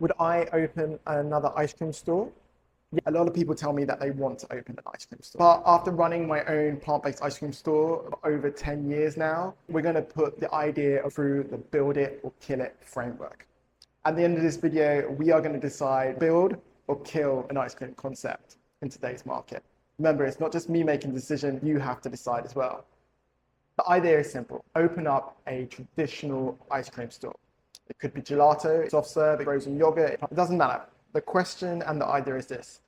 Would I open another ice cream store? Yeah, a lot of people tell me that they want to open an ice cream store. But after running my own plant-based ice cream store for over 10 years now, we're going to put the idea through the build it or kill it framework. At the end of this video, we are going to decide build or kill an ice cream concept in today's market. Remember, it's not just me making the decision, you have to decide as well. The idea is simple. Open up a traditional ice cream store. It could be gelato, soft serve, frozen yogurt, it doesn't matter. The question and the idea is this: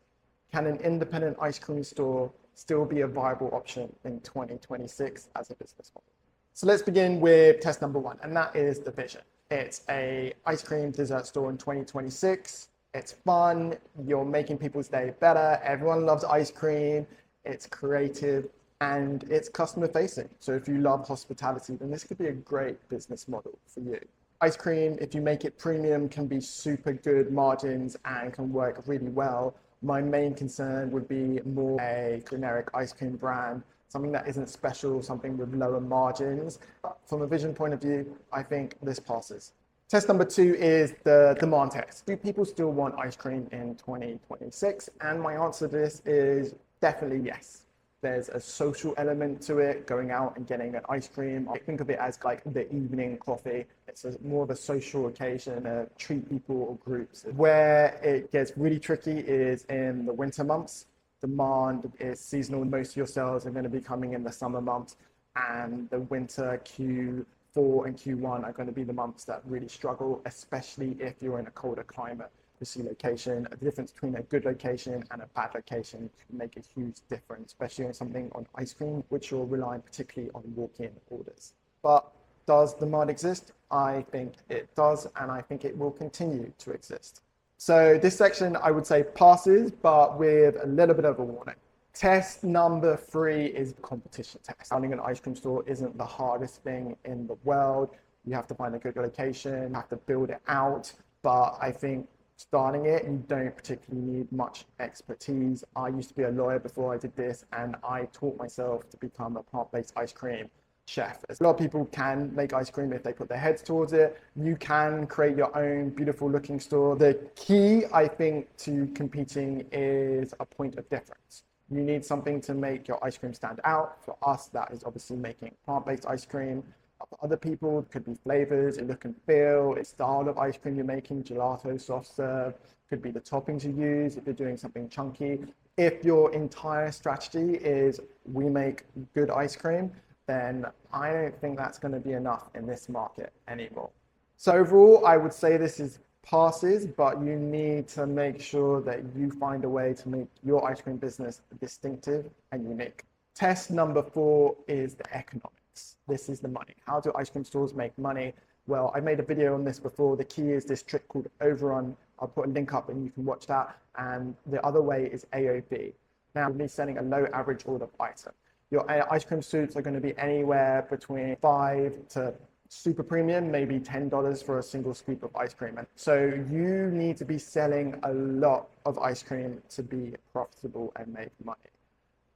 can an independent ice cream store still be a viable option in 2026 as a business model? So let's begin with test number one, and that is the vision. It's a ice cream dessert store in 2026. It's fun, you're making people's day better, everyone loves ice cream, it's creative, and it's customer facing. So if you love hospitality, then this could be a great business model for you. Ice cream, if you make it premium, can be super good margins and can work really well. My main concern would be more a generic ice cream brand, something that isn't special, something with lower margins. From a vision point of view, I think this passes. Test number two is the demand test. Do people still want ice cream in 2026? And my answer to this is definitely yes. There's a social element to it, going out and getting an ice cream. I think of it as like the evening coffee. It's more of a social occasion, treat people or groups. Where it gets really tricky is in the winter months. Demand is seasonal. Most of your sales are going to be coming in the summer months, and the winter Q4 and Q1 are going to be the months that really struggle, especially if you're in a colder climate. The location, the difference between a good location and a bad location can make a huge difference, especially on something on ice cream, which you're relying particularly on walk-in orders. But does demand exist? I think it does, and I think it will continue to exist. So this section, I would say passes, but with a little bit of a warning. Test number three is competition test. Running an ice cream store isn't the hardest thing in the world. You have to find a good location, you have to build it out, but I think starting it, you don't particularly need much expertise. I used to be a lawyer before I did this, and I taught myself to become a plant-based ice cream chef. A lot of people can make ice cream if they put their heads towards it. You can create your own beautiful looking store. The key, I think, to competing is a point of difference. You need something to make your ice cream stand out. For us, that is obviously making plant-based ice cream. For other people, it could be flavors, look and feel, it's style of ice cream you're making, gelato, soft serve, could be the toppings you use if you're doing something chunky. If your entire strategy is we make good ice cream, then I don't think that's going to be enough in this market anymore. So overall, I would say this is passes, but you need to make sure that you find a way to make your ice cream business distinctive and unique. Test number four is the economics. This is the money. How do ice cream stores make money? Well, I made a video on this before. The key is this trick called overrun. I'll put a link up and you can watch that. And the other way is AOV. Now, me selling a low average order item. Your ice cream suits are going to be anywhere between $5 to super premium, maybe $10 for a single scoop of ice cream. And so you need to be selling a lot of ice cream to be profitable and make money.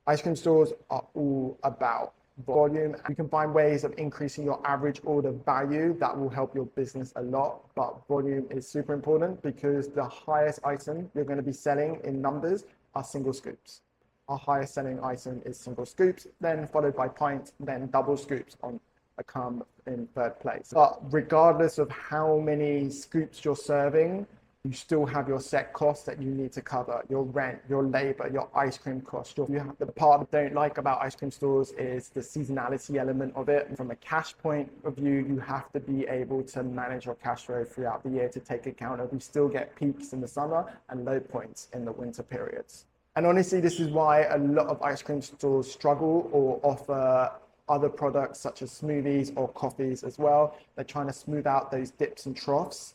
Ice cream stores are all about volume. You can find ways of increasing your average order value that will help your business a lot, but volume is super important because the highest item you're going to be selling in numbers are single scoops. Our highest selling item is single scoops, then followed by pints, then double scoops come in third place. But regardless of how many scoops you're serving, you still have your set costs that you need to cover, your rent, your labor, your ice cream cost. The part I don't like about ice cream stores is the seasonality element of it. From a cash point of view, you have to be able to manage your cash flow throughout the year to take account of, we still get peaks in the summer and low points in the winter periods. And honestly, this is why a lot of ice cream stores struggle or offer other products such as smoothies or coffees as well. They're trying to smooth out those dips and troughs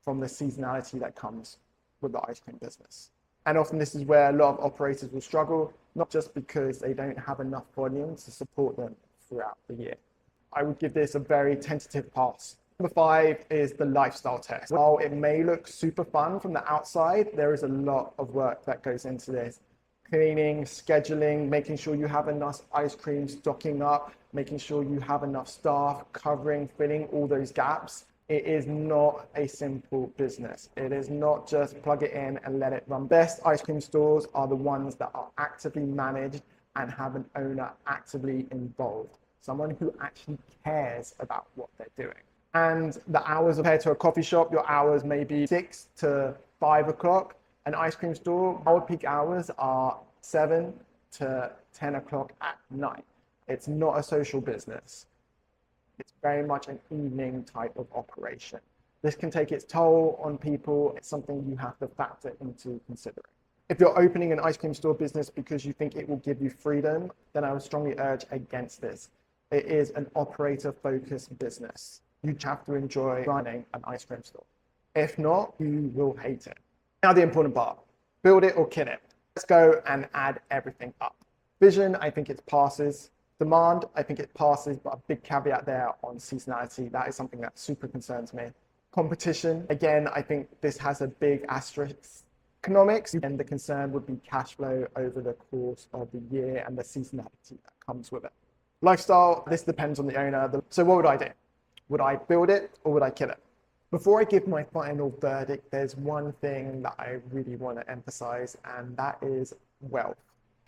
from the seasonality that comes with the ice cream business. And often this is where a lot of operators will struggle, not just because they don't have enough volume to support them throughout the year. I would give this a very tentative pass. Number five is the lifestyle test. While it may look super fun from the outside, there is a lot of work that goes into this. Cleaning, scheduling, making sure you have enough ice cream stocking up, making sure you have enough staff covering, filling all those gaps It is not a simple business. It is not just plug it in and let it run. Best ice cream stores are the ones that are actively managed and have an owner actively involved, someone who actually cares about what they're doing. And the hours compared to a coffee shop, your hours may be 6 to 5 o'clock. An ice cream store, our peak hours are 7 to 10 o'clock at night. It's not a social business. It's very much an evening type of operation. This can take its toll on people. It's something you have to factor into considering. If you're opening an ice cream store business because you think it will give you freedom, then I would strongly urge against this. It is an operator-focused business. You have to enjoy running an ice cream store. If not, you will hate it. Now the important part, build it or kill it. Let's go and add everything up. Vision, I think it passes. Demand, I think it passes, but a big caveat there on seasonality. That is something that super concerns me. Competition, again, I think this has a big asterisk. Economics, and the concern would be cash flow over the course of the year and the seasonality that comes with it. Lifestyle, this depends on the owner. So what would I do? Would I build it or would I kill it? Before I give my final verdict, there's one thing that I really want to emphasize, and that is wealth.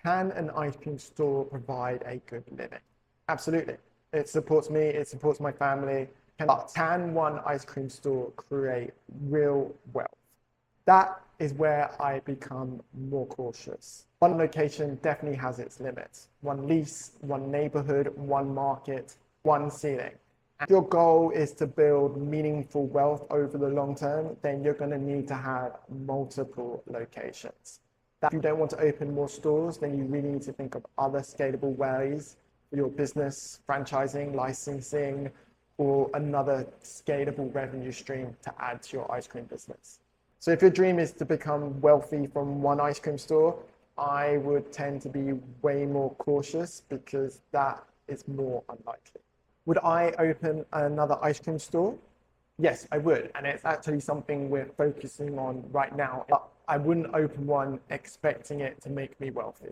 Can an ice cream store provide a good living? Absolutely. It supports me, it supports my family. But can one ice cream store create real wealth? That is where I become more cautious. One location definitely has its limits. One lease, one neighborhood, one market, one ceiling. If your goal is to build meaningful wealth over the long term, then you're going to need to have multiple locations. If you don't want to open more stores, then you really need to think of other scalable ways for your business, franchising, licensing, or another scalable revenue stream to add to your ice cream business. So if your dream is to become wealthy from one ice cream store, I would tend to be way more cautious because that is more unlikely. Would I open another ice cream store? Yes, I would. And it's actually something we're focusing on right now. But I wouldn't open one expecting it to make me wealthy.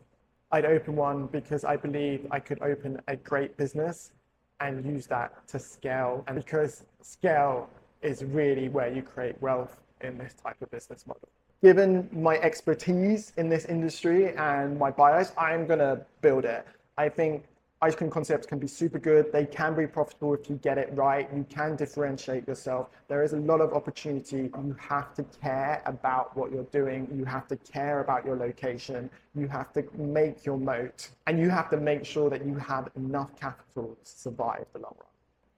I'd open one because I believe I could open a great business and use that to scale. And because scale is really where you create wealth in this type of business model. Given my expertise in this industry and my bias, I'm going to build it. I think ice cream concepts can be super good. They can be profitable if you get it right. You can differentiate yourself. There is a lot of opportunity. You have to care about what you're doing. You have to care about your location. You have to make your moat. And you have to make sure that you have enough capital to survive the long run.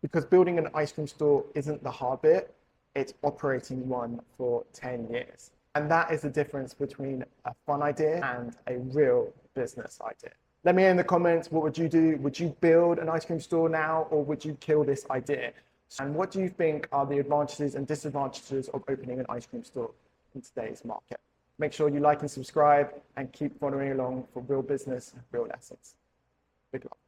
Because building an ice cream store isn't the hard bit. It's operating one for 10 years. And that is the difference between a fun idea and a real business idea. Let me know in the comments, what would you do? Would you build an ice cream store now, or would you kill this idea? And what do you think are the advantages and disadvantages of opening an ice cream store in today's market? Make sure you like and subscribe and keep following along for real business, real lessons. Big love.